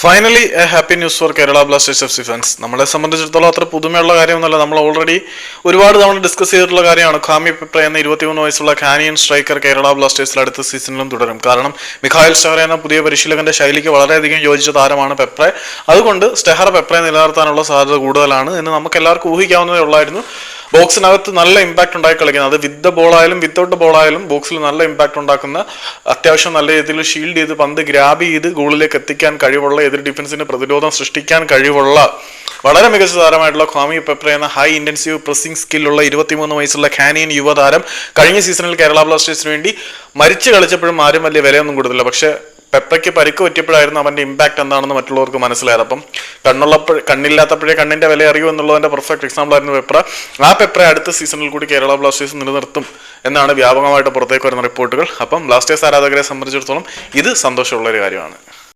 Finally A happy news for Kerala Blasters F C fans. നമ്മളെ സംബന്ധിച്ചിടത്തോളം അത്ര പുതുമയുള്ള കാര്യമൊന്നുമല്ല. നമ്മൾ ഓൾറെഡി ഒരുപാട് തവണ ഡിസ്കസ് ചെയ്തിട്ടുള്ള കാര്യമാണ്. ഖാമി പെപ്ര എന്ന 23 വയസ്സുള്ള ഖാനിയൻ സ്ട്രൈക്കർ കേരള ബ്ലാസ്റ്റേഴ്സിൽ അടുത്ത സീസണിലും തുടരും. കാരണം മിഖായൽ സ്റ്റെഹർ എന്ന പുതിയ പരിശീലകന്റെ ശൈലിക്ക് വളരെയധികം യോജിച്ച താരമാണ് പെപ്ര. അതുകൊണ്ട് സ്റ്റെഹർ പെപ്രയെ നിലനിർത്താനുള്ള സാധ്യത കൂടുതലാണ് എന്ന് നമുക്ക് എല്ലാവർക്കും ഊഹിക്കാവുന്നതേ ഉള്ളായിരുന്നു. ബോക്സിനകത്ത് നല്ല ഇമ്പാക്ട് ഉണ്ടായി കളിക്കുന്നത്, അത് വിത്ത് ദ ബോൾ ആയാലും വിത്തൗട്ട് ബോൾ ആയാലും ബോക്സിൽ നല്ല ഇമ്പാക്ട് ഉണ്ടാക്കുന്ന, അത്യാവശ്യം നല്ല രീതിയിൽ ഷീൽഡ് ചെയ്ത് പന്ത് ഗ്രാബ് ചെയ്ത് ഗോളിലേക്ക് എത്തിക്കാൻ കഴിവുള്ള, എതിർ ഡിഫൻസിന് പ്രതിരോധം സൃഷ്ടിക്കാൻ കഴിവുള്ള വളരെ മികച്ച താരമായിട്ടുള്ള ഖാമി പെപ്ര എന്ന ഹൈ ഇന്റൻസീവ് പ്രസിംഗ് സ്കില്ലുള്ള 23 വയസ്സുള്ള ഖാനിയൻ യുവതാരം കഴിഞ്ഞ സീസണിൽ കേരള ബ്ലാസ്റ്റേഴ്സിന് വേണ്ടി മരിച്ചു കളിച്ചപ്പോഴും ആരും വലിയ വിലയൊന്നും കൊടുത്തില്ല. പക്ഷെ പെപ്രയ്ക്ക് പരിക്ക് പറ്റിയപ്പോഴായിരുന്നു അവന്റെ ഇമ്പാക്ട് എന്താണെന്ന് മറ്റുള്ളവർക്ക് മനസ്സിലായത്. അപ്പം കണ്ണില്ലാത്തപ്പോഴേ കണ്ണിന്റെ വില അറിയൂ എന്നുള്ളതിന്റെ പെർഫെക്റ്റ് എക്സാമ്പിൾ ആയിരുന്നു പെപ്ര. ആ പെപ്ര അടുത്ത സീസണിൽ കൂടി കേരള ബ്ലാസ്റ്റേഴ്സ് നിലനിർത്തും എന്നാണ് വ്യാപകമായിട്ട് പുറത്തേക്ക് വരുന്ന റിപ്പോർട്ടുകൾ. അപ്പം ബ്ലാസ്റ്റേഴ്സ് ആരാധകരെ സംബന്ധിച്ചിടത്തോളം ഇത് സന്തോഷമുള്ള ഒരു കാര്യമാണ്.